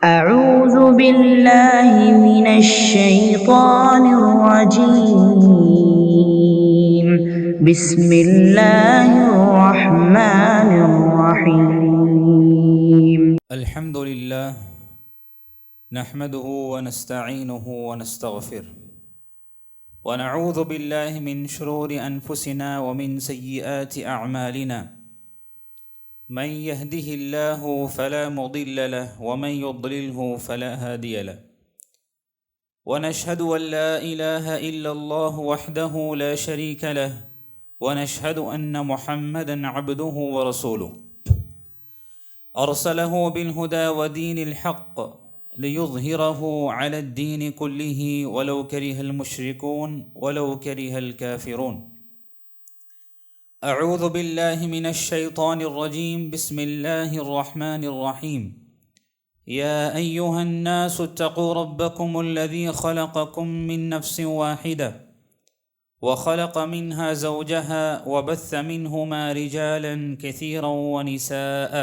أعوذ بالله من الشيطان الرجيم بسم الله الرحمن الرحيم الحمد لله نحمده ونستعينه ونستغفره ونعوذ بالله من شرور أنفسنا ومن سيئات أعمالنا من يهده الله فلا مضل له ومن يضلله فلا هادي له ونشهد أن لا إله إلا الله وحده لا شريك له ونشهد أن محمدا عبده ورسوله أرسله بالهدى ودين الحق ليظهره على الدين كله ولو كره المشركون ولو كره الكافرون أعوذ بالله من الشيطان الرجيم بسم الله الرحمن الرحيم يا أيها الناس اتقوا ربكم الذي خلقكم من نفس واحدة وخلق منها زوجها وبث منهما رجالا كثيرا ونساء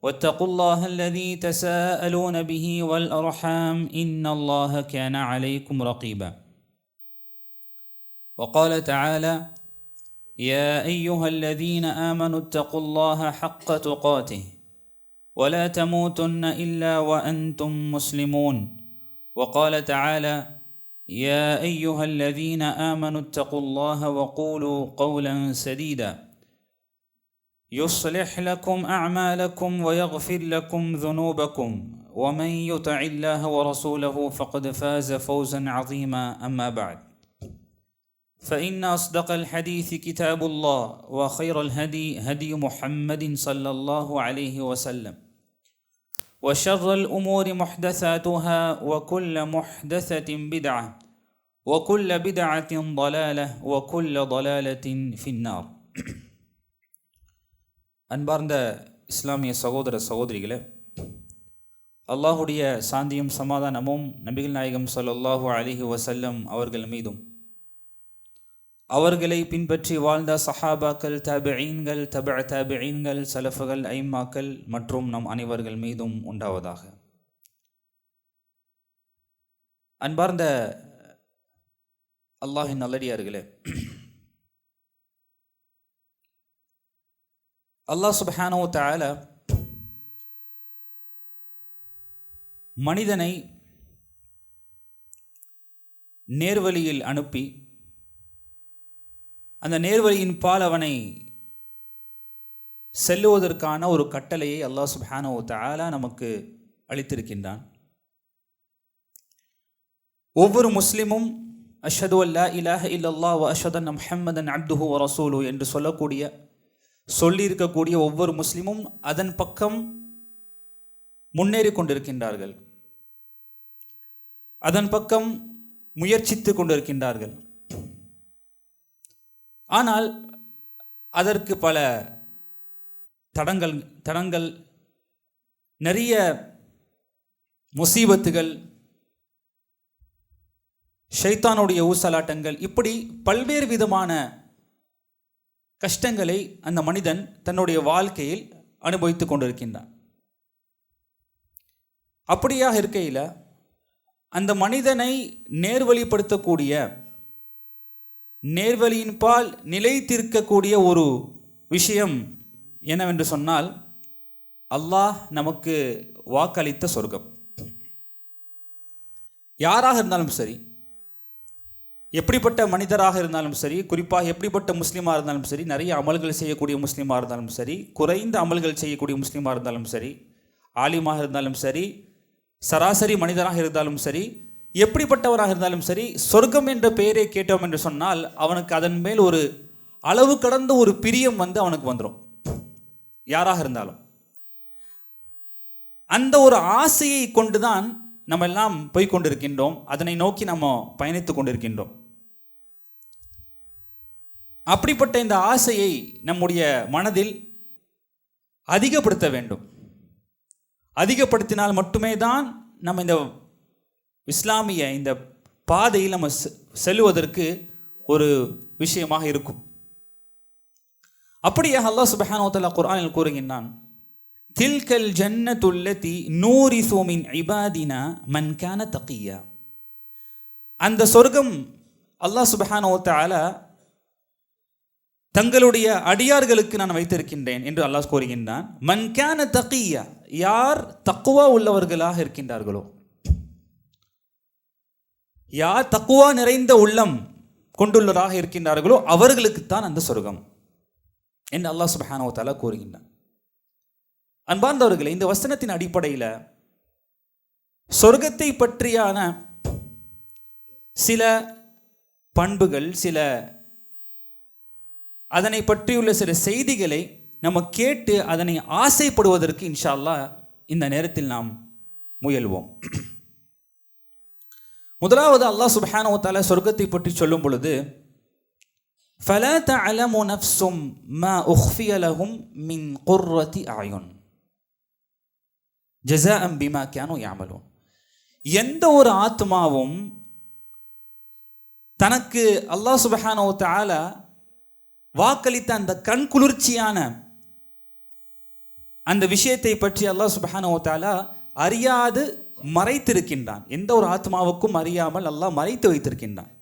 واتقوا الله الذي تساءلون به والأرحام إن الله كان عليكم رقيبا وقال تعالى يا أيها الذين آمنوا اتقوا الله حق تقاته ولا تموتن إلا وأنتم مسلمون وقال تعالى يا أيها الذين آمنوا اتقوا الله وقولوا قولا سديدا يصلح لكم أعمالكم ويغفر لكم ذنوبكم ومن يطع الله ورسوله فقد فاز فوزا عظيما أما بعد فإن أصدق الحديث كتاب الله وخير الهدي هدي محمد صلى الله عليه وسلم وشر الأمور محدثاتها وكل محدثة بدعة وكل بدعة ضلالة وكل ضلالة في النار அன்பார்ந்த இஸ்லாமிய சகோதர சகோதரிகளே, அல்லாஹுடைய சாந்தியும் சமாதானமும் நபிகள் நாயகம் ஸல்லல்லாஹு அலைஹி வஸல்லம் அவர்கள் மீதும் அவர்களை பின்பற்றி வாழ்ந்த சஹாபாக்கள், தாபிஈன்கள், தபஅ தாபிஈன்கள், சலஃபுகள், ஐம்மாக்கள் மற்றும் நம் அனைவர்கள் மீதும் உண்டாவதாக. அன்பார்ந்த அல்லாஹின் நல்லடியார்களே, அல்லாஹ் சுப்ஹானஹு வ தஆலா மனிதனை நேர்வழியில் அனுப்பி அந்த நேர்வழியின் பால் அவனை செல்லுவதற்கான ஒரு கட்டளையை அல்லாஹ் சுப்ஹானஹு வ தஆலா நமக்கு அளித்திருக்கின்றான். ஒவ்வொரு முஸ்லிமும் அஷ்ஹது அல்லா இலாஹ இல்லல்லாஹ் வ அஷ்ஹது அன்ன முஹம்மதன் அப்துஹு வ ரசூலுஹு என்று சொல்லியிருக்கக்கூடிய ஒவ்வொரு முஸ்லிமும் அதன் பக்கம் முன்னேறி கொண்டிருக்கின்றார்கள், அதன் பக்கம் முயற்சித்து கொண்டிருக்கின்றார்கள். ஆனால் அதற்கு பல தடங்கள் நிறைய முசீபத்துகள், ஷைத்தானுடைய ஊசலாட்டங்கள், இப்படி பல்வேறு விதமான கஷ்டங்களை அந்த மனிதன் தன்னுடைய வாழ்க்கையில் அனுபவித்து கொண்டிருக்கின்றான். அப்படியாக இருக்கையில் அந்த மனிதனை நேர்வழிப்படுத்தக்கூடிய, நேர்வழியின் பால் நிலைத்திருக்கக்கூடிய ஒரு விஷயம் என்னவென்று சொன்னால், அல்லாஹ் நமக்கு வாக்களித்த சொர்க்கம். யாராக இருந்தாலும் சரி, எப்படிப்பட்ட மனிதராக இருந்தாலும் சரி, குறிப்பாக எப்படிப்பட்ட முஸ்லீமாக இருந்தாலும் சரி, நிறைய அமல்கள் செய்யக்கூடிய முஸ்லீமாக இருந்தாலும் சரி, குறைந்த அமல்கள் செய்யக்கூடிய முஸ்லீமாக இருந்தாலும் சரி, ஆலிமாக இருந்தாலும் சரி, சராசரி மனிதராக இருந்தாலும் சரி, எப்படிப்பட்டவராக இருந்தாலும் சரி, சொர்க்கம் என்ற பெயரை கேட்டோம் என்று சொன்னால் அவனுக்கு அதன் மேல் ஒரு அளவு கடந்த ஒரு பிரியம் அவனுக்கு வந்துடும். யாராக இருந்தாலும் அந்த ஒரு ஆசையை கொண்டுதான் நம்ம எல்லாம் போய்கொண்டிருக்கின்றோம், அதனை நோக்கி நம்ம பயணித்து கொண்டிருக்கின்றோம். அப்படிப்பட்ட இந்த ஆசையை நம்முடைய மனதில் அதிகப்படுத்த வேண்டும். அதிகப்படுத்தினால் மட்டுமே தான் நம்ம இந்த இஸ்லாமிய இந்த பாதையில் நம்ம செல்லுவதற்கு ஒரு விஷயமாக இருக்கும். அப்படியே அல்லாஹ் சுப்ஹானஹு வ தஆலா குர்ஆனில் கூறுகின்றான், தில்கல் ஜன்னத்துல்லதி நூரிசு மின் இபாதினா மன் கான தகியா. அந்த சொர்க்கம் அல்லாஹ் சுப்ஹானஹு வ தஆலா தங்களுடைய அடியார்களுக்கு நான் வைத்திருக்கின்றேன் என்று அல்லாஹ் கூறுகின்றான். மன் கான தகியா, யார் தக்வா உள்ளவர்களாக இருக்கின்றார்களோ, யார் தக்வா நிறைந்த உள்ளம் கொண்டுள்ளவராக இருக்கின்றார்களோ அவர்களுக்குத்தான் அந்த சொர்க்கம் என்று அல்லாஹ் சுப்ஹானஹு வ தஆலா கூறுகின்றான். அன்பார்ந்தவர்களே, இந்த வசனத்தின் அடிப்படையில் சொர்க்கத்தை பற்றியான சில பண்புகள், சில அதனை பற்றியுள்ள சில செய்திகளை நம்ம கேட்டு அதனை ஆசைப்படுவதற்கு இன்ஷா அல்லாஹ் இந்த நேரத்தில் நாம் முயல்வோம். முதலாவது, அல்லாஹ் சுப்ஹானஹு வ தஆலா சொர்க்கத்தை பற்றி சொல்லும் பொழுது ஃபலா தஅலமு நஃப்ஸும் மா உக்ஃபிய லஹும் மின் குர்ரத்தி அயுன் ஜஸாஅன் பிமா கானூ யஅமலூன். எந்த ஒரு ஆத்மாவும் தனக்கு அல்லாஹ் சுப்ஹானஹு வ தஆலா வாக்களித்த அந்த கண் குளிர்ச்சியான அந்த விஷயத்தை பற்றி அல்லாஹ் சுப்ஹானஹு வ தஆலா அறியாது மறைத்திருக்கின்றான். எந்த ஒரு ஆத்மாவுக்கும் அறியாமல் அல்லாஹ் மறைத்து வைத்திருக்கின்றான்.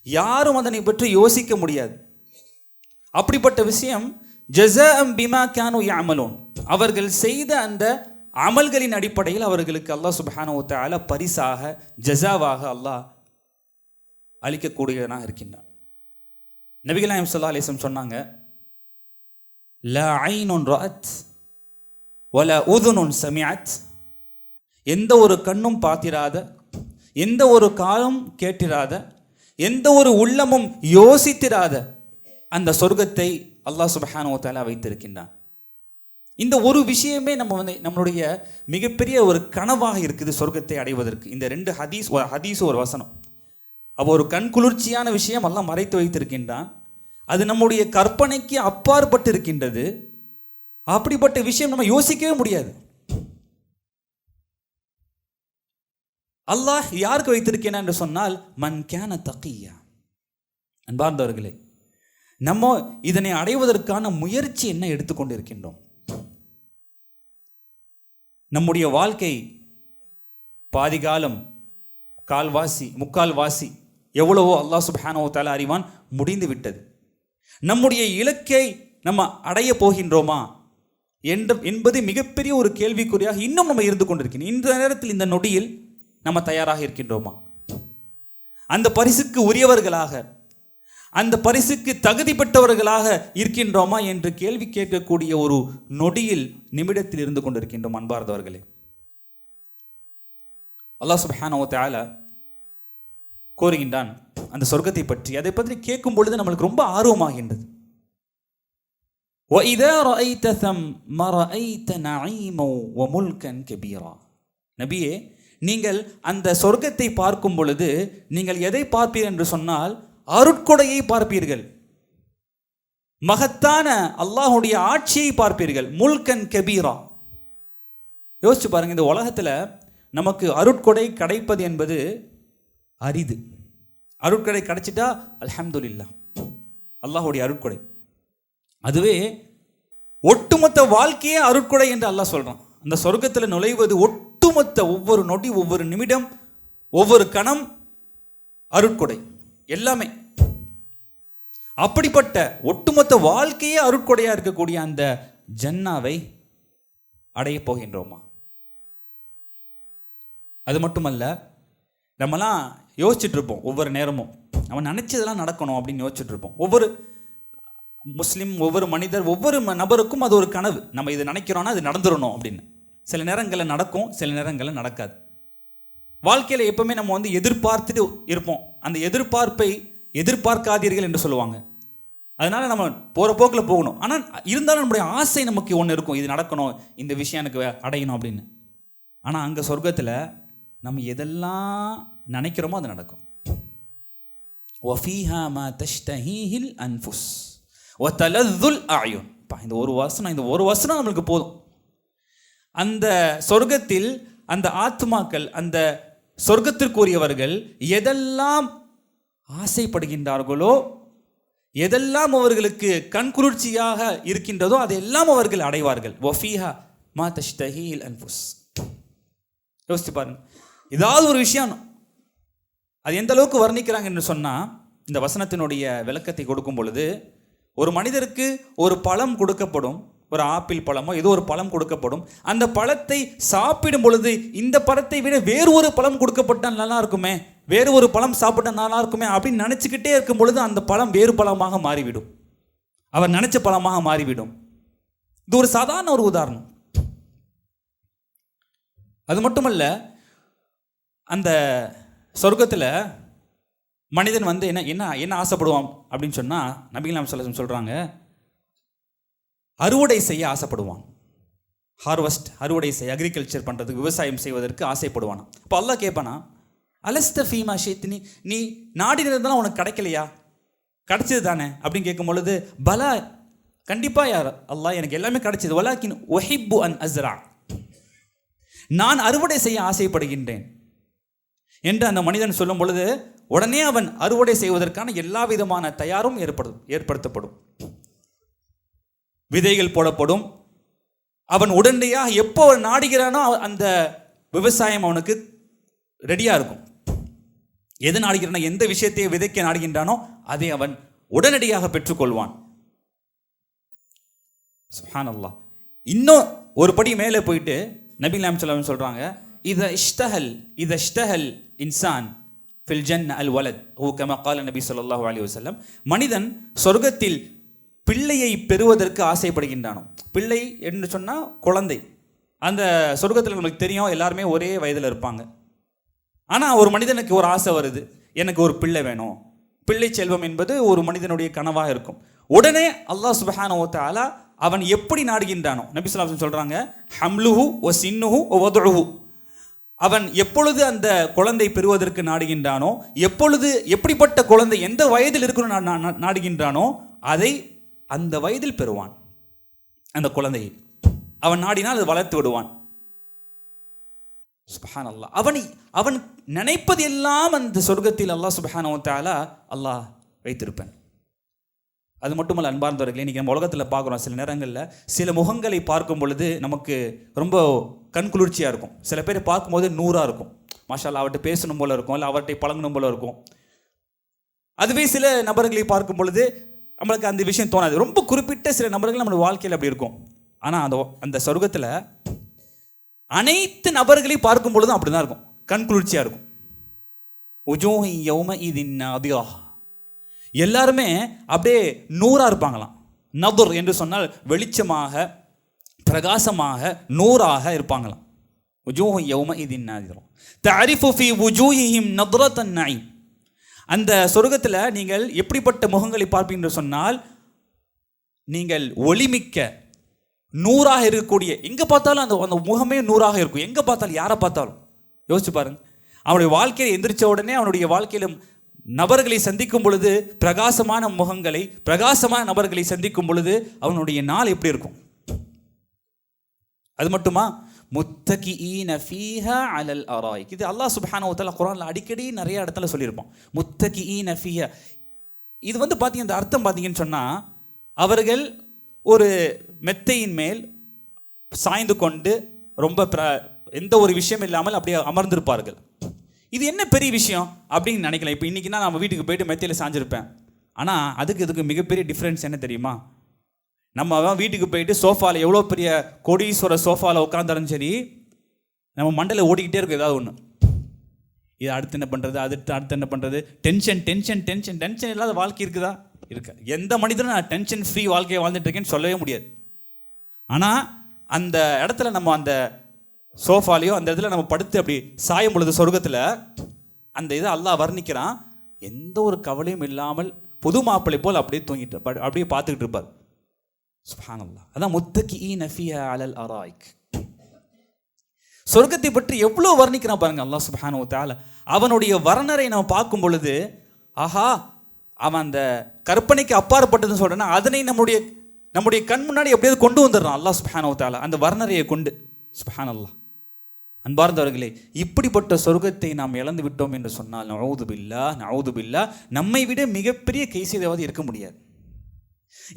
யாரும் அதனை பற்றி யோசிக்க முடியாது. அப்படிப்பட்ட விஷயம் ஜஸாஅன் பிமா கானூ யஅமலூன், அவர்கள் செய்த அந்த அமல்களின் அடிப்படையில் அவர்களுக்கு அல்லாஹ் சுப்ஹானஹு வ தஆலா பரிசாக, ஜஸாவாக அல்லாஹ் அளிக்கக்கூடியவனாக இருக்கின்றான். நபிகள் நாயகம் ஸல்லல்லாஹு அலைஹி வஸல்லம் சொன்னாங்க, லா ஐனுன் ரஅத் வலா உதுனுன் சமிஅத், எந்த ஒரு கண்ணும் பார்த்திராத, எந்த ஒரு காதும் கேட்டிராத, எந்த ஒரு உள்ளமும் யோசித்திராத அந்த சொர்க்கத்தை அல்லாஹ் சுப்ஹானஹு வ தஆலா வைத்திருக்கின்றான். இந்த ஒரு விஷயமே நம்மளுடைய மிகப்பெரிய ஒரு கனவாக இருக்குது சொர்க்கத்தை அடைவதற்கு. இந்த ரெண்டு ஹதீஸ் ஒரு வசனம். அப்போ ஒரு கண் குளிர்ச்சியான விஷயம் அல்லாஹ் மறைத்து வைத்திருக்கின்றான். அது நம்முடைய கற்பனைக்கு அப்பாற்பட்டு இருக்கின்றது. அப்படிப்பட்ட விஷயம் நம்ம யோசிக்கவே முடியாது. அல்லாஹ் யாருக்கு வைத்திருக்கிறான் என்று சொன்னால் மன் கான தகியா. அன்பார்ந்தவர்களே, நம்ம இதனை அடைவதற்கான முயற்சி என்ன எடுத்துக்கொண்டிருக்கின்றோம்? நம்முடைய வாழ்க்கை பாதி காலம், கால்வாசி, முக்கால்வாசி எவ்வளவோ அல்லாஹ் சுப்ஹானஹு வ தஆலா அறிவான், முடிந்து விட்டது. நம்முடைய இலக்கை நம்ம அடைய போகின்றோமா என்பது மிகப்பெரிய ஒரு கேள்விக்குறியாக இன்னும் நம்ம இருந்து கொண்டிருக்கிறோம். இந்த நேரத்தில், இந்த நொடியில் நம்ம தயாராக இருக்கின்றோமா? அந்த பரிசுக்கு உரியவர்களாக, அந்த பரிசுக்கு தகுதி பெற்றவர்களாக இருக்கின்றோமா என்று கேள்வி கேட்கக்கூடிய ஒரு நொடியில், நிமிடத்தில் இருந்து கொண்டிருக்கின்றோம். அன்பார்ந்தவர்களே, அல்லாஹ் சுப்ஹானஹு வ தஆலா கூறுகின்றான் அந்த சொர்க்கத்தை பற்றி. அதை பற்றி கேட்கும் பொழுது நம்மளுக்கு ரொம்ப ஆர்வமாகின்றது. وَإِذَا رَأَيْتَ ثَمَّ رَأَيْتَ نَعِيمًا وَمُلْكًا كَبِيرًا. நபியே, நீங்கள் அந்த சொர்க்கத்தை பார்க்கும் பொழுது நீங்கள் எதை பார்ப்பீர்கள் என்று சொன்னால் அருட்கொடையை பார்ப்பீர்கள், மகத்தான அல்லாஹ்வுடைய ஆட்சியை பார்ப்பீர்கள். முல்கன் கபீரா. யோசிச்சு பாருங்க, இந்த உலகத்தில் நமக்கு அருட்கொடை கிடைப்பது என்பது அரிது. அருட்கொடை கிடைச்சிட்டா அல்ஹம்துலில்லாஹ், அல்லாஹ்வுடைய அருட்கொடை. அதுவே ஒட்டுமொத்த வாழ்க்கையே அருட்கொடை என்று அல்லாஹ் சொல்றான். அந்த சொர்க்கத்தில் நுழைவது ஒட்டுமொத்த ஒவ்வொரு நொடி, ஒவ்வொரு நிமிடம், ஒவ்வொரு கணம் அருட்கொடை எல்லாமே. அப்படிப்பட்ட ஒட்டுமொத்த வாழ்க்கையே அருட்கொடையா இருக்கக்கூடிய அந்த ஜன்னாவை அடைய போகின்றோமா? அது மட்டுமல்ல, நம்மலாம் யோசிச்சுட்டு இருப்போம் ஒவ்வொரு நேரமும், நம்ம நினைச்சதெல்லாம் நடக்கணும் அப்படின்னு யோசிச்சுட்டு இருப்போம். ஒவ்வொரு முஸ்லீம், ஒவ்வொரு மனிதர், ஒவ்வொரு நபருக்கும் அது ஒரு கனவு. நம்ம இது நினைக்கிறோன்னா அது நடந்துடணும் அப்படின்னு. சில நேரங்களில் நடக்கும், சில நேரங்களில் நடக்காது. வாழ்க்கையில் எப்பவுமே நம்ம எதிர்பார்த்துட்டு இருப்போம். அந்த எதிர்பார்ப்பை எதிர்பார்க்காதீர்கள் என்று சொல்லுவாங்க. அதனால் நம்ம போகிற போக்கில் போகணும். ஆனால் இருந்தாலும் நம்முடைய ஆசை நமக்கு ஒன்று இருக்கும், இது நடக்கணும், இந்த விஷயம் எனக்கு அடையணும் அப்படின்னு. ஆனால் அங்கே சொர்க்கத்தில் நம்ம எதெல்லாம் நினைக்கிறோமோ அது நடக்கும். وَفِيهَا مَا تَشْتَهِيهِ الْأَنْفُسُ وَتَلَذُّ الْأَعْيُنُ. இந்த ஒரு வசனம் நம்மளுக்கு போதும். அந்த சொர்க்கத்தில் அந்த ஆத்மாக்கள், அந்த சொர்க்கத்திற்குரியவர்கள் எதெல்லாம் ஆசைப்படுகின்றார்களோ, எதெல்லாம் அவர்களுக்கு கண்குளிர்ச்சியாக இருக்கின்றதோ அதையெல்லாம் அவர்கள் அடைவார்கள். வஃபீஹா மா தஷ்தஹீல் அன்ஃபுஸ். யோசிச்சு பாருங்க, ஏதாவது ஒரு விஷயம் அது எந்த அளவுக்கு வர்ணிக்கிறாங்கன்னு சொன்னால், இந்த வசனத்தினுடைய விளக்கத்தை கொடுக்கும் பொழுது, ஒரு மனிதருக்கு ஒரு பழம் கொடுக்கப்படும், ஒரு ஆப்பிள் பழமோ ஏதோ ஒரு பழம் கொடுக்கப்படும். அந்த பழத்தை சாப்பிடும் பொழுது இந்த பழத்தை விட வேறு ஒரு பழம் கொடுக்கப்பட்டால் நல்லா இருக்குமே, வேறு ஒரு பழம் சாப்பிட்டால் நல்லா இருக்குமே அப்படின்னு நினச்சிக்கிட்டே இருக்கும் பொழுது அந்த பழம் வேறு பழமாக மாறிவிடும், அவர் நினைச்ச பழமாக மாறிவிடும். இது ஒரு சாதாரண ஒரு உதாரணம். அது மட்டுமல்ல, அந்த சொர்க்கத்தில் மனிதன் வந்து என்ன என்ன என்ன ஆசைப்படுவான் அப்படின்னு சொன்னால், நபிகள் நாயகம் ஸல்லல்லாஹு அலைஹி வஸல்லம் சொல்கிறாங்க, அறுவடை செய்ய ஆசைப்படுவான். ஹார்வெஸ்ட், அறுவடை செய்ய, அக்ரிகல்ச்சர் பண்ணுறதுக்கு, விவசாயம் செய்வதற்கு ஆசைப்படுவானா. இப்போ அல்லாஹ் கேட்பானா, அலஸ்த ஃபீமா ஷைத்னி, நீ நாடினதுலாம் உனக்கு கிடைக்கலையா, கிடைச்சது தானே அப்படின்னு கேட்கும் பொழுது, பலா, கண்டிப்பாக யார் அல்லாஹ், எனக்கு எல்லாமே கிடைச்சது. வலாக்கின் ஒஹிப்பு அன் அஸ்ரா, நான் அறுவடை செய்ய ஆசைப்படுகின்றேன் என்று அந்த மனிதன் சொல்லும் பொழுது, உடனே அவன் அறுவடை செய்வதற்கான எல்லா விதமான தயாரும் ஏற்படுத்தப்படும். விதைகள் போடப்படும். அவன் உடனடியாக எப்போ நாடுகிறானோ அந்த விவசாயம் அவனுக்கு ரெடியாக இருக்கும். எது நாடுகிறானோ, எந்த விஷயத்தை விதைக்க நாடுகின்றானோ அதை அவன் உடனடியாக பெற்றுக்கொள்வான். சுப்ஹானல்லாஹ். இன்னும் ஒரு படி மேலே போயிட்டு நபி நாயகம் ஸல்லல்லாஹு அலைஹி வஸல்லம் சொல்கிறாங்க, இத இஷ்தஹல் இன்சான் ஃபில் ஜன்ன அல் வலத் ஹூ கமா கால நபி ஸல்லல்லாஹு அலைஹி வஸல்லம், மனிதன் சொர்க்கத்தில் பிள்ளையை பெறுவதற்கு ஆசைப்படுகின்றானோ. பிள்ளை என்று சொன்னால் குழந்தை. அந்த சொர்க்கத்தில் நமக்கு தெரியும், எல்லாருமே ஒரே வயதில் இருப்பாங்க. ஆனால் ஒரு மனிதனுக்கு ஒரு ஆசை வருது, எனக்கு ஒரு பிள்ளை வேணும். பிள்ளை செல்வம் என்பது ஒரு மனிதனுடைய கனவாக இருக்கும். உடனே அல்லாஹ் சுப்ஹானஹு வ தஆலா அவன் எப்படி நாடுகின்றானோ, நபி ஸல்லல்லாஹு அலைஹி வஸல்லம் சொல்கிறாங்க, ஹம்லுஹு வ சின்னுஹு வ வதுஹு, அவன் எப்பொழுது அந்த குழந்தை பெறுவதற்கு நாடுகின்றானோ, எப்பொழுது எப்படிப்பட்ட குழந்தை எந்த வயதில் இருக்கணும் நாடுகின்றானோ அதை அந்த வயதில் பெறுவான். அந்த குழந்தையை அவன் நாடினால் அது வளர்த்து விடுவான். சுப்ஹானல்லாஹ். அவன் நினைப்பது எல்லாம் அந்த சொர்க்கத்தில் அல்லாஹ் சுப்ஹானஹு வ தஆலா அல்லாஹ் வைத்திருப்பான். அது மட்டுமல்ல அன்பார்ந்தவர்களே, இன்றைக்கி நம்ம உலகத்தில் பார்க்குறோம், சில நேரங்களில் சில முகங்களை பார்க்கும் பொழுது நமக்கு ரொம்ப கண்குளிர்ச்சியாக இருக்கும். சில பேரை பார்க்கும்போது நூறாக இருக்கும், மாஷா அல்லாஹ், அவர்கிட்ட பேசணும் போல இருக்கும், இல்லை அவர்கிட்ட பழங்கணும் போல இருக்கும். அதுவே சில நபர்களை பார்க்கும் பொழுது நம்மளுக்கு அந்த விஷயம் தோணாது. ரொம்ப குறிப்பிட்ட சில நபர்கள் நம்ம வாழ்க்கையில் அப்படி இருக்கும். ஆனால் அந்த சொர்க்கத்தில் அனைத்து நபர்களையும் பார்க்கும் பொழுதும் அப்படி தான் இருக்கும், கண்குளிர்ச்சியாக இருக்கும். உஜூஹி யௌமஇதின் நாதிரா, எல்லாருமே அப்படியே நூறாக இருப்பாங்களாம். நதுர் என்று சொன்னால் வெளிச்சமாக, பிரகாசமாக, நூறாக இருப்பாங்களாம். உஜூஹு யௌமஇதின் நாதிரா தஅரிஃபு ஃபீ வுஜூஹிஹிம் நத்ரத்தன் நஈம். அந்த சொர்க்கத்தில் நீங்கள் எப்படிப்பட்ட முகங்களை பார்ப்பீங்க சொன்னால், நீங்கள் ஒளிமிக்க நூறாக இருக்கக்கூடிய, எங்கே பார்த்தாலும் அந்த முகமே நூறாக இருக்கும். எங்கே பார்த்தாலும், யாரை பார்த்தாலும் யோசிச்சு பாருங்க, அவனுடைய வாழ்க்கையை எந்திரிச்ச உடனே அவனுடைய வாழ்க்கையிலும் நபர்களை சந்திக்கும் பொழுது, பிரகாசமான முகங்களை, பிரகாசமான நபர்களை சந்திக்கும் பொழுது அவனுடைய நாள் எப்படி இருக்கும்? அது மட்டுமா, முத்தகிஈன ஃபீஹா அலல் அராயிக், இது அல்லாஹ் சுப்ஹானஹு வ தஆலா குர்ஆன்ல அடிக்கடி நிறைய இடத்துல சொல்லியிருப்பான். முத்தகிஈன ஃபீஹா, இது வந்து பார்த்தீங்க, இந்த அர்த்தம் பார்த்தீங்கன்னு சொன்னால், அவர்கள் ஒரு மெத்தையின் மேல் சாய்ந்து கொண்டு ரொம்ப எந்த ஒரு விஷயம் இல்லாமல் அப்படியே அமர்ந்திருப்பார்கள். இது என்ன பெரிய விஷயம் அப்படின்னு நினைக்கலாம். இப்போ இன்றைக்கினா நம்ம வீட்டுக்கு போயிட்டு மெத்தையில் சாஞ்சிருப்பேன். ஆனால் இதுக்கு மிகப்பெரிய டிஃப்ரென்ஸ் என்ன தெரியுமா? நம்ம வீட்டுக்கு போயிட்டு சோஃபாவில், எவ்வளோ பெரிய கோடீஸ்வர சோஃபாவில் உட்காந்தாலும் சரி, நம்ம மண்டல ஓடிக்கிட்டே இருக்கும் ஏதாவது ஒன்று. இது அடுத்து என்ன பண்ணுறது, அடுத்து என்ன பண்ணுறது, டென்ஷன் டென்ஷன் டென்ஷன் டென்ஷன் இல்லாத வாழ்க்கை இருக்குதா? இருக்கு. எந்த மனிதனும் நான் டென்ஷன் ஃப்ரீ வாழ்க்கையை வாழ்ந்துட்டு இருக்கேன்னு சொல்லவே முடியாது. ஆனால் அந்த இடத்துல நம்ம அந்த சோஃபாலையோ அந்த இடத்துல நம்ம படுத்து அப்படி சாயும் பொழுது சொர்க்கத்தில் அந்த இதை அல்லாஹ் வர்ணிக்கிறான். எந்த ஒரு கவலையும் இல்லாமல் புது மாப்பிள்ளை போல் அப்படியே தூங்கிட்டு அப்படியே பார்த்துக்கிட்டு இருப்பார். சுப்ஹானல்லாஹ். அதான் முத்தகிஈன ஃபீஹா அலல் அராயிக். சொர்க்கத்தை பற்றி எவ்வளோ வர்ணிக்கிறான் பாருங்க அல்லாஹ் சுப்ஹானஹு வ தஆலா. அவனுடைய வர்ணனை நம்ம பார்க்கும் பொழுது, ஆஹா, அவன் அந்த கற்பனைக்கு அப்பாற்பட்டதுன்னு சொல்கிறேன்னா, அதனை நம்முடைய கண் முன்னாடி எப்படியாவது கொண்டு வந்துடுறான் அல்லாஹ் சுப்ஹானஹு வ தஆலா, அந்த வர்ணனையை கொண்டு. சுப்ஹானல்லாஹ். அன்பார்ந்தவர்களே, இப்படிப்பட்ட சொர்க்கத்தை நாம் இழந்து விட்டோம் என்று சொன்னால், நஊது பில்லாஹ், நம்மை விட மிகப்பெரிய கைசேதவாதி இருக்க முடியாது.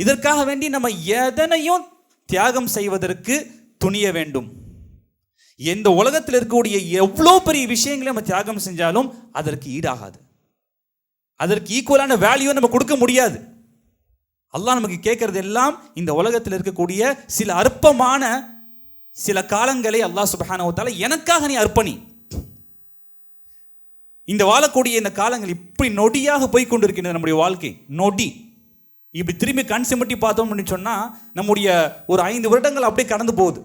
இதற்காக வேண்டி நம்ம எதனையும் தியாகம் செய்வதற்கு துணிய வேண்டும். எந்த உலகத்தில் இருக்கக்கூடிய எவ்வளோ பெரிய விஷயங்களை நம்ம தியாகம் செஞ்சாலும் அதற்கு ஈடாகாது, அதற்கு ஈக்குவலான வேல்யூ நம்ம கொடுக்க முடியாது. அல்லாஹ் நமக்கு கேட்கறது எல்லாம் இந்த உலகத்தில் இருக்கக்கூடிய சில அற்பமான சில காலங்களை அல்லாஹ் சுப்ஹானஹு வ தஆலா எனக்காக நீ அர்ப்பணி. இந்த வாழக்கூடிய இந்த காலங்கள் இப்படி நொடியாக போய் கொண்டிருக்கின்றது. நம்முடைய வாழ்க்கை நொடி. இப்படி திரும்பி கண் சிமிட்டி பார்த்தோம் அப்படின்னு சொன்னால் நம்முடைய ஒரு 5 வருடங்கள் அப்படியே கடந்து போகுது.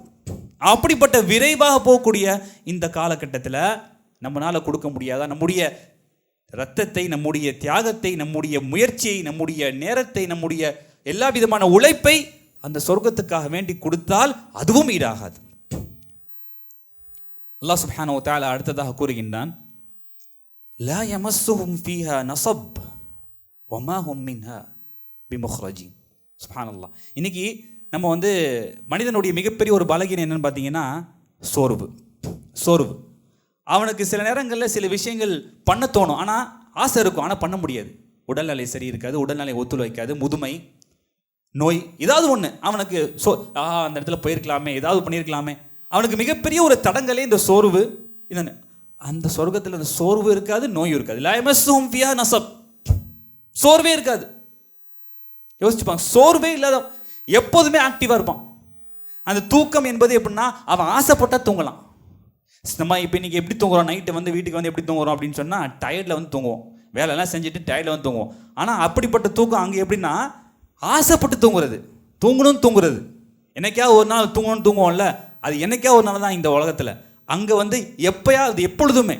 அப்படிப்பட்ட விரைவாக போகக்கூடிய இந்த காலகட்டத்தில் நம்மளால் கொடுக்க முடியாதா நம்முடைய இரத்தத்தை, நம்முடைய தியாகத்தை, நம்முடைய முயற்சியை, நம்முடைய நேரத்தை, நம்முடைய எல்லா விதமான உழைப்பை அந்த சொர்க்கத்துக்காக வேண்டி கொடுத்தால் அதுவும் ஈடாகாது. அல்லாஹ் சுப்ஹானஹு வ தஆலா அடுத்ததாக கூறுகின்றான், லா யமஸ்ஸுஹும் ஃபீஹா நஸப் வமா ஹும் மின்ஹா பிமுக்ரஜீன். சுப்ஹானல்லாஹ். இன்னைக்கு நம்ம மனிதனுடைய மிகப்பெரிய ஒரு பலகீனம் என்னன்னு பார்த்தீங்கன்னா சோர்வு. அவனுக்கு சில நேரங்களில் சில விஷயங்கள் பண்ண தோணும், ஆனால் ஆசை இருக்கும், ஆனால் பண்ண முடியாது. உடல்நிலை சரி இருக்காது, உடல்நிலை ஒத்துழைக்காது, முதுமை, நோய், ஏதாவது ஒன்று அவனுக்கு அந்த இடத்துல போயிருக்கலாமே, ஏதாவது பண்ணியிருக்கலாமே. அவனுக்கு மிகப்பெரிய ஒரு தடங்களே இந்த சோர்வு. அந்த சொர்க்கத்தில் அந்த சோர்வு இருக்காது, நோய் இருக்காது. லா யமஸ்ஸுஹும் ஃபீஹா நஸப். சோர்வே இருக்காது. யோசிச்சுப்பாங்க, சோர்வே இல்லாத எப்போதுமே ஆக்டிவாக இருப்பான். அந்த தூக்கம் என்பது எப்படின்னா அவன் ஆசைப்பட்டால் தூங்கலாம். நம்ம இப்போ இன்றைக்கி எப்படி தூங்குறோம், நைட்டு வீட்டுக்கு எப்படி தூங்குறோம் அப்படின்னு சொன்னால் டயர்டில் தூங்குவோம், வேலையெல்லாம் செஞ்சுட்டு டயர்டில் தூங்குவோம். ஆனால் அப்படிப்பட்ட தூக்கம் அங்கே எப்படின்னா ஆசைப்பட்டு தூங்கணும்னு தூங்குறது. என்னைக்காவது ஒரு நாள் தூங்கணும்னு தூங்குவோம்ல, அது என்னைக்காவது ஒரு நாள் தான் இந்த உலகத்தில். அங்கே எப்பயாவது எப்பொழுதுமே.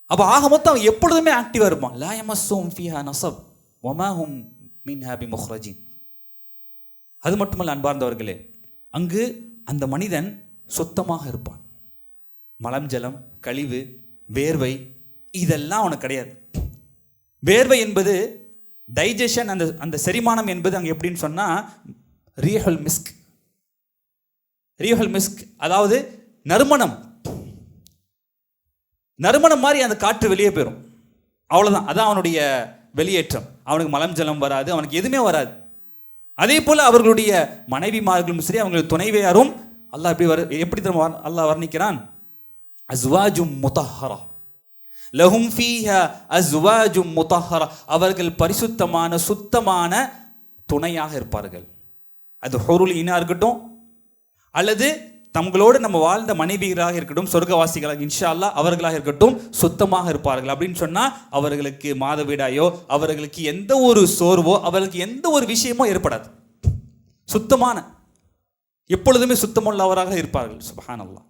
அப்போ ஆக மொத்தம் அவன் எப்பொழுதுமே ஆக்டிவாக இருப்பான். லா யமஸ்ஸுஹும் ஃபீஹா நஸப் வமா ஹும் மின்ஹா பிமுக்ரஜீன். அது மட்டுமல்ல அன்பார்ந்தவர்களே, அங்கு அந்த மனிதன் சுத்தமாக இருப்பான். மலம், ஜலம், கழிவு, வேர்வை இதெல்லாம் அவனுக்கு கிடையாது. வேர்வை என்பது டைஜஷன், அந்த செரிமானம் என்பது அங்கே எப்படின்னு சொன்னால் ரீஹுல் மிஸ்க், அதாவது நறுமணம் மாதிரி அந்த காற்று வெளியே போயிடும். அவ்வளோதான், அதான் அவனுடைய வெளியேற்றம். அவனுக்கு மலம் ஜலம் வராது, அவனுக்கு எதுவுமே வராது. அதே போல் அவர்களுடைய மனைவிமார்களும் சரி, அவங்களுடைய துணைவியாரும் அல்லாஹ் எப்படி அல்லாஹ் வர்ணிக்கிறான், அஸ்வாஜும் முத்தஹரா லஹும் ஃபீஹா அஸ்வாஜும் முத்தஹரா. அவர்கள் பரிசுத்தமான சுத்தமான துணையாக இருப்பார்கள். அது ஹுருல் இனா இருக்கட்டும், அல்லது தங்களோடு நம்ம வாழ்ந்த மனைவிகளாக இருக்கட்டும், சொர்க்கவாசிகளாக இன்ஷா அல்லாஹ் அவர்களாக இருக்கட்டும், சுத்தமாக இருப்பார்கள். அப்படின்னு சொன்னால் அவர்களுக்கு மாதவிடாயோ, அவர்களுக்கு எந்த ஒரு சோர்வோ, அவர்களுக்கு எந்த ஒரு விஷயமோ ஏற்படாது. சுத்தமான, எப்பொழுதுமே சுத்தமுள்ளவராக இருப்பார்கள். சுப்ஹானல்லாஹ்.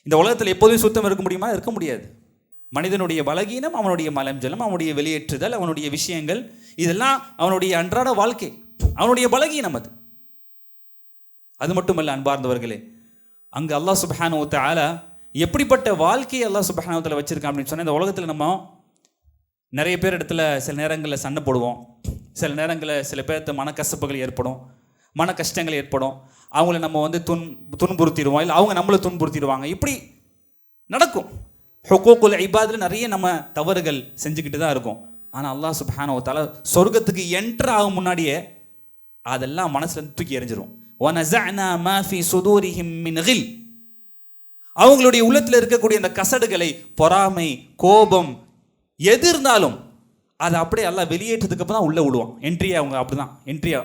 இந்த உலகத்தில் எப்போதுமே சுத்தம் இருக்க முடியுமா? இருக்க முடியாது. மனிதனுடைய பலகீனம், அவனுடைய மலம் ஜலம், அவனுடைய வெளியேற்றுதல், அவனுடைய விஷயங்கள், இதெல்லாம் அவனுடைய அன்றாட வாழ்க்கை, அவனுடைய பலகீனம். அது மட்டுமல்ல அன்பார்ந்தவர்களே, அங்கே அல்லாஹ் சுப்ஹானஹு வ தஆலா எப்படிப்பட்ட வாழ்க்கையை அல்லாஹ் சுப்ஹானஹு வ தஆலா வச்சிருக்கான் அப்படின்னு சொன்னால், இந்த உலகத்தில் நம்ம நிறைய பேர் இடத்துல சில நேரங்களில் சண்டை போடுவோம், சில நேரங்களில் சில பேர்த்த மனக்கசப்புகள் ஏற்படும், மன கஷ்டங்கள் ஏற்படும். அவங்கள நம்ம துன்புறுத்திடுவோம், இல்லை அவங்க நம்மளை துன்புறுத்திடுவாங்க. இப்படி நடக்கும். ஹுக்கூக்குல் இபாதில் நிறைய நம்ம தவறுகள் செஞ்சுக்கிட்டு தான் இருக்கும். ஆனால் அல்லாஹ் சுப்ஹானஹு வ தஆலா சொர்க்கத்துக்கு என்டர் ஆகும் முன்னாடியே அதெல்லாம் மனசில் தூக்கி எறிஞ்சிரும். وَنَزَعْنَا مَا فِي صُدُورِهِمْ مِنْ غِلٍّ. அவங்களுடைய உள்ளத்தில் இருக்கக்கூடிய அந்த கசடுகளை, பொறாமை, கோபம் எது இருந்தாலும் அதை அப்படியே எல்லாம் வெளியேற்றதுக்கு அப்புறம் தான் உள்ளே விடுவான். என்ட்ரியா அவங்க அப்படிதான் என்ட்ரியா.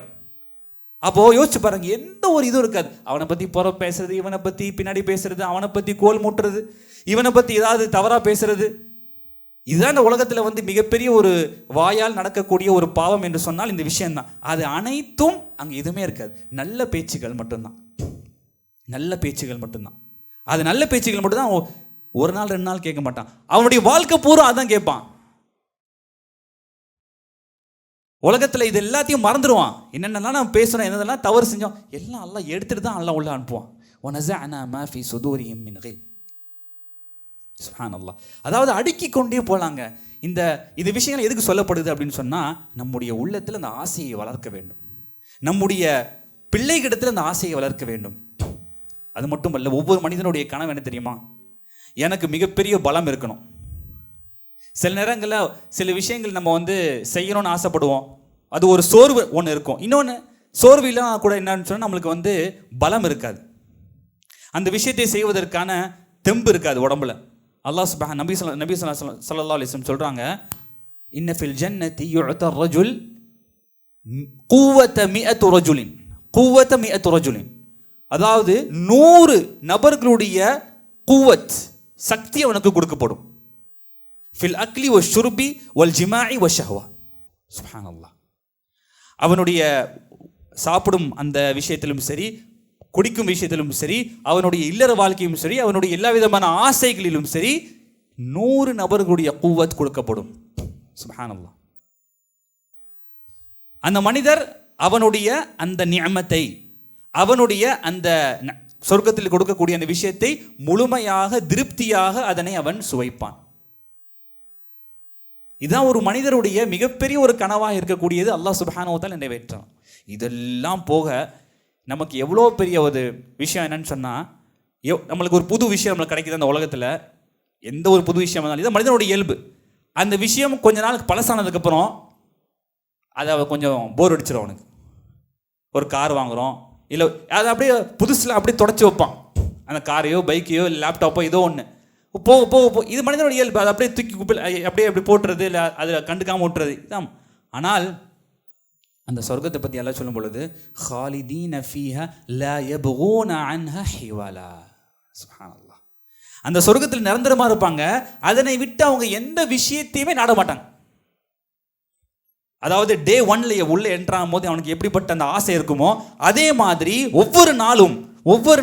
அப்போது யோசிச்சு பாருங்க, எந்த ஒரு இதுவும் இருக்காது. அவனை பற்றி புற பேசுறது, இவனை பற்றி பின்னாடி பேசுறது, அவனை பற்றி கோல் மூட்டுறது, இவனை பற்றி ஏதாவது தவறாக பேசுறது. இதுதான் இந்த உலகத்தில் மிகப்பெரிய ஒரு வாயால் நடக்கக்கூடிய ஒரு பாவம் என்று சொன்னால் இந்த விஷயம்தான். அது அனைத்தும் அங்கே எதுவுமே இருக்காது. நல்ல பேச்சுகள் மட்டும்தான். அது நல்ல பேச்சுகள் மட்டும்தான். ஒரு நாள் 2 நாள் கேட்க மாட்டான். அவனுடைய வாழ்க்கை பூரா அதான் கேட்பான். உலகத்தில் இது எல்லாத்தையும் மறந்துடுவான். என்னென்னலாம் நம்ம பேசுகிறோம், என்னதெல்லாம் தவறு செஞ்சோம், எல்லாம் எல்லாம் எடுத்துட்டு தான் எல்லாம் உள்ள அனுப்புவான். وَنَزَعْنَا مَا فِي صُدُورِهِمْ مِنْ غِلٍّ. சுப்ஹானல்லாஹ். அதாவது அடுக்கி கொண்டே போகலாங்க. இந்த விஷயங்கள் எதுக்கு சொல்லப்படுது அப்படின்னு சொன்னால், நம்முடைய உள்ளத்தில் அந்த ஆசையை வளர்க்க வேண்டும், நம்முடைய பிள்ளைகளிடத்தில் அந்த ஆசையை வளர்க்க வேண்டும். அது மட்டுமல்ல, ஒவ்வொரு மனிதனுடைய கனவு என்ன தெரியுமா? எனக்கு மிகப்பெரிய பலம் இருக்கணும். சில நேரங்களில் சில விஷயங்கள் நம்ம செய்யணும்னு ஆசைப்படுவோம், அது ஒரு சோர்வு ஒன்று இருக்கும். இன்னொன்று, சோர்வு இல்லைனா கூட என்னன்னு சொன்னால் நம்மளுக்கு பலம் இருக்காது. அந்த விஷயத்தை செய்வதற்கான தெம்பு இருக்காது உடம்புல. அல்லாஹ் சுப்ஹானஹு நபி ஸல்லல்லாஹு அலைஹி வஸல்லம் சொல்றாங்க, இன்ன ஃபில் ஜன்னதி யுஅத ரஜுல் குவத 100 ரஜுலின், குவத 100 ரஜுலின், அதாவது 100 நபர்களுடைய குவத் சக்தி அவனுக்கு கொடுக்கப்படும். ஃபில் அக்லி வ ஷுர்பி வல் ஜிமாஇ வ ஷஹ்வா. சுப்ஹானல்லாஹ். அவனுடைய சாப்பிடும் அந்த விஷயத்திலும் சரி, குடிக்கும் விஷயத்திலும் சரி, அவனுடைய இல்லற வாழ்க்கையும் சரி, அவனுடைய எல்லா விதமான ஆசைகளிலும் சரி 100 நபர்களுடைய குவத் கொடுக்கப்படும். சுப்ஹானல்லாஹ். அந்த மனிதர் அவனுடைய அந்த நிஅமத்தை, அவனுடைய அந்த சொர்க்கத்தில் கொடுக்கக்கூடிய அந்த விஷயத்தை முழுமையாக திருப்தியாக அதனை அவன் சுவைப்பான். இதுதான் ஒரு மனிதருடைய மிகப்பெரிய ஒரு கனவாக இருக்கக்கூடியது. அல்லாஹ் சுப்ஹானஹு வ தஆலா நிறைவேற்றான். இதெல்லாம் போக நமக்கு எவ்வளோ பெரிய ஒரு விஷயம் என்னன்னு சொன்னால், நம்மளுக்கு ஒரு புது விஷயம் நம்மளுக்கு கிடைக்கிது அந்த உலகத்தில். எந்த ஒரு புது விஷயம் இருந்தாலும் இது மனிதனுடைய இயல்பு. அந்த விஷயம் கொஞ்ச நாளுக்கு பழசானதுக்கப்புறம் அதை கொஞ்சம் போர் அடிச்சிடும் அவனுக்கு. ஒரு கார் வாங்குகிறோம், இல்லை அதை அப்படியே புதுசில் அப்படியே தொடச்சி வைப்பான், அந்த காரையோ பைக்கையோ இல்லை லேப்டாப்போ ஏதோ ஒன்று. போக போக போ இது மனிதனுடைய இயல்பு. அதை அப்படியே தூக்கி அப்படியே அப்படி போட்டுறது, இல்லை அதில் கண்டுக்காமல் விட்டுறது இதுதான். ஆனால் அந்த சொர்க்கத்தை பற்றி எல்லாம் சொல்லும் பொழுது ஹாலிதீன ஃபீஹா லா யப்கூன அன்ஹா ஹிவாலா. சுப்ஹானல்லாஹ். அந்த சொர்க்கத்தில் நிரந்தரமாக இருப்பாங்க. அதனை விட்டு அவங்க எந்த விஷயத்தையுமே நாட மாட்டாங்க. அதாவது டே 1 உள்ள என்ட்ராகும் போது அவனுக்கு எப்படிப்பட்ட அந்த ஆசை இருக்குமோ அதே மாதிரி ஒவ்வொரு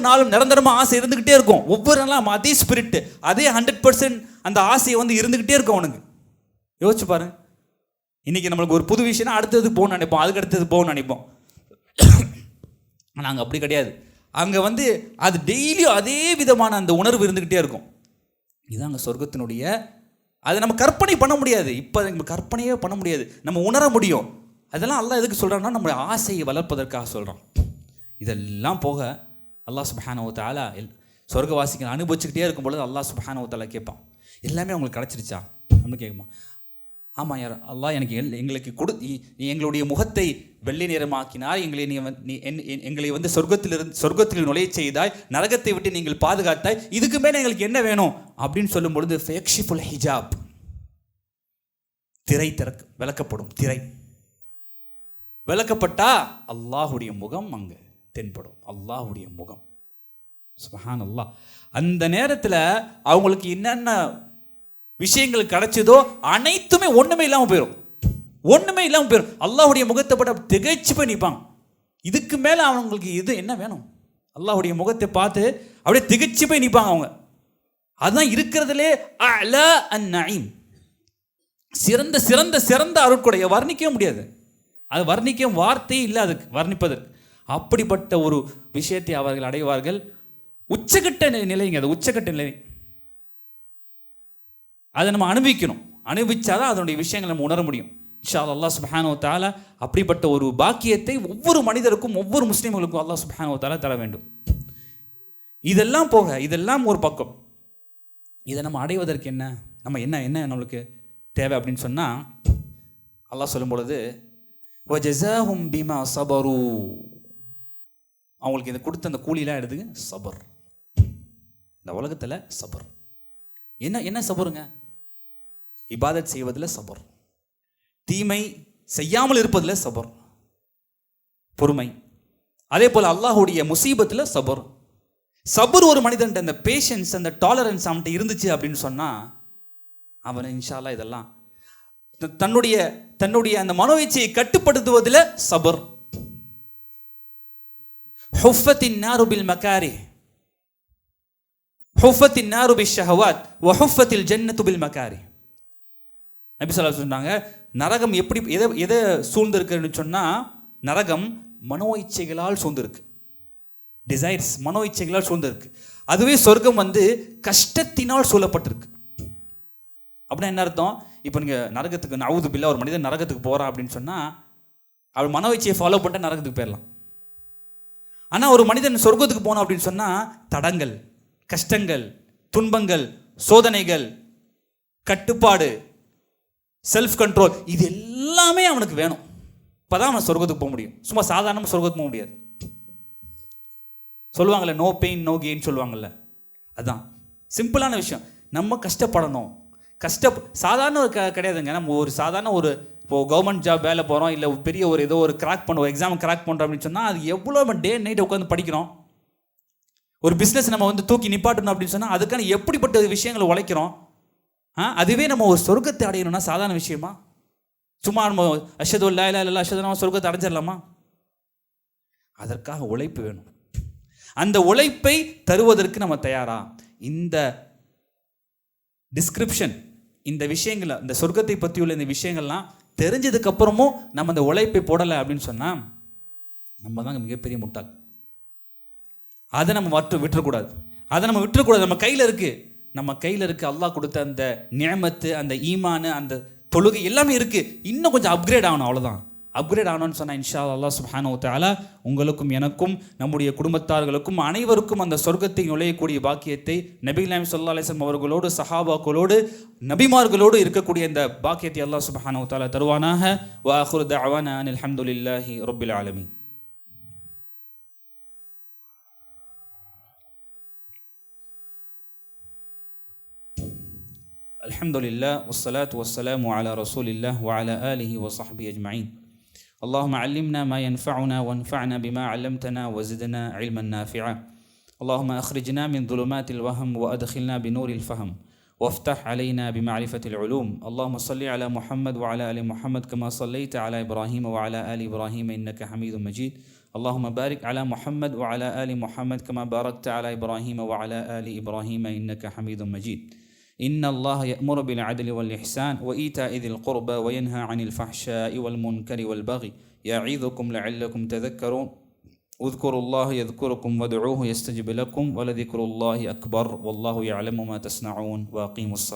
நாளும் நிரந்தரமாக ஆசை இருந்துக்கிட்டே இருக்கும். ஒவ்வொரு நாளும் அதே ஸ்பிரிட், அதே 100% அந்த ஆசையை இருந்துக்கிட்டே இருக்கும் அவனுக்கு. யோசிச்சு பாருங்க. இன்னைக்கு நம்மளுக்கு ஒரு புது விஷயம்னா அடுத்தது போகணும்னு நினைப்போம், அதுக்கு அடுத்தது போகணும்னு நினைப்போம். ஆனால் அங்கே அப்படி கிடையாது. அங்கே அது டெய்லியும் அதே விதமான அந்த உணர்வு இருந்துக்கிட்டே இருக்கும். இதுதான் அங்கே சொர்க்கத்தினுடைய, அதை நம்ம கற்பனை பண்ண முடியாது. இப்போ நம்ம கற்பனையே பண்ண முடியாது, நம்ம உணர முடியும். அதெல்லாம் அல்லாஹ் எதுக்கு சொல்கிறான்னா நம்மளுடைய ஆசையை வளர்ப்பதற்காக சொல்கிறான். இதெல்லாம் போக அல்லாஹ் சுப்ஹானஹு வ தஆலா சொர்க்கவாசிகள் அனுபவிச்சுக்கிட்டே இருக்கும் பொழுது அல்லாஹ் சுப்ஹானஹு வ தஆலா கேட்பான், எல்லாமே உங்களுக்கு கிடச்சிருச்சா அப்படின்னு கேட்குமா? ஆமாம் யார் அல்லாஹ், எங்களுக்கு நீ எங்களுடைய முகத்தை வெள்ளை நிறமாக்கினாய், எங்களை சொர்க்கத்தில் நுழைய செய்தாய், நரகத்தை விட்டு நீங்கள் பாதுகாத்தாய், இதுக்கு மேலே எங்களுக்கு என்ன வேணும் அப்படின்னு சொல்லும் பொழுது ஃபயக்ஷிஃபுல் ஹிஜாப், திரை விளக்கப்படும். திரை விளக்கப்பட்டா அல்லாஹுடைய முகம் அங்கே தென்படும். அல்லாஹுடைய முகம். சுப்ஹானல்லாஹ். அந்த நேரத்தில் அவங்களுக்கு என்னென்ன விஷயங்கள் கிடைச்சதோ அனைத்துமே ஒன்றுமே இல்லாமல் போயிடும். அல்லாஹுடைய முகத்தை பட திகைச்சு போய் நிற்பாங்க. இதுக்கு மேலே அவங்களுக்கு இது என்ன வேணும்? அல்லாஹுடைய முகத்தை பார்த்து அப்படியே திகைச்சு போய் நிற்பாங்க அவங்க. அதுதான் இருக்கிறதுலே அலா அன்-நஈம், சிறந்த சிறந்த சிறந்த அருட்கொடை. வர்ணிக்கவே முடியாது, அது வர்ணிக்க வார்த்தையே இல்லை அதுக்கு வர்ணிப்பதற்கு. அப்படிப்பட்ட ஒரு விஷயத்தை அவர்கள் அடைவார்கள். உச்சகட்ட நிலைங்க, அது உச்சகட்ட நிலை. அதை நம்ம அனுபவிக்கணும். அனுபவிச்சாதான் அதனுடைய விஷயங்களை நம்ம உணர முடியும். இன்ஷா அல்லாஹ் சுப்ஹானஹு வ தஆலா அப்படிப்பட்ட ஒரு பாக்கியத்தை ஒவ்வொரு மனிதருக்கும், ஒவ்வொரு முஸ்லீம்களுக்கும் அல்லாஹ் சுப்ஹானஹு வ தஆலா தர வேண்டும். இதெல்லாம் போக, இதெல்லாம் ஒரு பக்கம். இதை நம்ம அடைவதற்கு நம்ம என்ன நம்மளுக்கு தேவை அப்படின்னு சொன்னால், அல்லாஹ் சொல்லும் பொழுது வஜஸாஹும் பிமா ஸபரு, அவங்களுக்கு இதை கொடுத்த அந்த கூலியெல்லாம் எடுத்துங்க. சபர். இந்த உலகத்தில் சபர். என்ன சபருங்க? இபாதத் செய்வதில் சபர், தீமை செய்யாமல் இருப்பதில் சபர், பொறுமை. அதே போல் அல்லாஹுடைய முசீபத்தில் சபர். சபர் ஒரு மனிதன் அந்த பேஷன்ஸ், அந்த டாலரன்ஸ் அவன்கிட்ட இருந்துச்சு அப்படின்னு சொன்னால் அவன் இன்ஷா அல்லாஹ் இதெல்லாம் தன்னுடைய அந்த மனோயிச்சையை கட்டுப்படுத்துவதில் சபர். ஹுஃபத்தின் நாரு பில் மகாரி, ஹுஃபத்தின் நாரு பில் ஷஹவாத் வ ஹுஃபத்தில் ஜன்னத்து பில் மகாரி. நபி ஸல்லல்லாஹு அலைஹி வஸல்லம் சொன்னாங்க, நரகம் எப்படி எதை சூழ்ந்திருக்குன்னு சொன்னால், நரகம் மனோ இச்சைகளால் சூழ்ந்திருக்கு. டிசைர்ஸ், மனோ இச்சைகளால் சூழ்ந்திருக்கு. அதுவே சொர்க்கம் கஷ்டத்தினால் சூழப்பட்டிருக்கு. அப்படின்னா என்ன அர்த்தம்? இப்போ நீங்கள் நரகத்துக்கு நவுது பில்லா ஒரு மனிதன் நரகத்துக்கு போகிறான் அப்படின்னு சொன்னால் அவள் மனோ இச்சையை ஃபாலோ பண்ணிட்டு நரகத்துக்கு போயிடலாம். ஆனால் ஒரு மனிதன் சொர்க்கத்துக்கு போனோம் அப்படின்னு சொன்னால் தடங்கள், கஷ்டங்கள், துன்பங்கள், சோதனைகள், கட்டுப்பாடு, செல்ஃப் கண்ட்ரோல், இது எல்லாமே அவனுக்கு வேணும். இப்போ தான் அவன் சொர்க்கத்துக்கு போக முடியும். சும்மா சாதாரணமாக சொர்க்கத்துக்கு போக முடியாது. சொல்லுவாங்கள்ல, நோ பெயின் நோ கெயின் சொல்லுவாங்கள்ல, அதுதான் சிம்பிளான விஷயம். நம்ம கஷ்டப்படணும். சாதாரண ஒரு கிடையாதுங்க. நம்ம ஒரு சாதாரண இப்போது கவர்மெண்ட் ஜாப் வேலை போகிறோம், இல்லை பெரிய ஏதோ ஒரு கிராக் பண்ணுவோம், எக்ஸாம் கிராக் பண்ணுறோம் அப்படின்னு சொன்னால் அது எவ்வளோ டே நைட் உட்காந்து படிக்கிறோம். ஒரு பிஸ்னஸ் நம்ம தூக்கி நிப்பாட்டணும் அப்படின்னு சொன்னால் அதுக்கான எப்படிப்பட்ட விஷயங்களை உழைக்கிறோம். அதுவே நம்ம ஒரு சொர்க்கத்தை அடையணும்னா சாதாரண விஷயமா? சும்மா நம்ம அஷ்ஹது அல்லா இலாஹா இல்லல்லாஹ் அஷ்ஹது நம்ம சொர்க்கத்தை அடைஞ்சிடலாமா? அதற்காக உழைப்பு வேணும். அந்த உழைப்பை தருவதற்கு நம்ம தயாரா? இந்த டிஸ்கிரிப்ஷன், இந்த விஷயங்களை, இந்த சொர்க்கத்தை பற்றியுள்ள இந்த விஷயங்கள்லாம் தெரிஞ்சதுக்கு அப்புறமும் நம்ம அந்த உழைப்பை போடலை அப்படின்னு சொன்னால் நம்ம தாங்க மிகப்பெரிய முட்டாள். அதை நம்ம விட்டுறக்கூடாது. நம்ம கையில் இருக்குது. அல்லாஹ் கொடுத்த அந்த நிஅமத்து, அந்த ஈமான், அந்த தொழுகை எல்லாமே இருக்குது. இன்னும் கொஞ்சம் அப்கிரேட் ஆகணும், அவ்வளோதான். அப்கிரேட் ஆகணும்னு சொன்னால் இன்ஷா அல்லாஹ் சுப்ஹானஹு வ தஆலா உங்களுக்கும் எனக்கும் நம்முடைய குடும்பத்தார்களுக்கும் அனைவருக்கும் அந்த சொர்க்கத்தை நுழையக்கூடிய பாக்கியத்தை நபிகள் ஸல்லல்லாஹு அலைஹி வஸல்லம் அவர்களோடு, சஹாபாக்களோடு, நபிமார்களோடு இருக்கக்கூடிய இந்த பாக்கியத்தை அல்லாஹ் சுப்ஹானஹு வ தஆலா தருவானாக. வ ஆகிரு தஅவானா அனில் ஹம்துலில்லாஹி ரப்பில் ஆலமீன். அல்ஹம்துலில்லாஹ் வஸ்ஸலாத்து வஸ்ஸலாமு அலா ரசூலில்லாஹ் வ அலா ஆலிஹி வ ஸஹ்பிஹி அஜ்மஈன். اللهم علمنا ما ينفعنا وانفعنا بما علمتنا وزدنا علما نافعا. اللهم أخرجنا من ظلمات الوهم وأدخلنا بنور الفهم وافتح علينا بمعرفة العلوم. اللهم صل على محمد وعلى آل محمد كما صليت على إبراهيم وعلى آل إبراهيم إنك حميد مجيد. اللهم بارك على محمد وعلى آل محمد كما باركت على إبراهيم وعلى آل إبراهيم إنك حميد مجيد. إن الله يأمر بالعدل والإحسان وإيتاء ذي القربى وينهى عن الفحشاء والمنكر والبغي يعظكم لعلكم تذكرون. اذكروا الله يذكركم وادعوه يستجب لكم ولذكر الله أكبر والله يعلم ما تصنعون. وأقيموا الصلاة.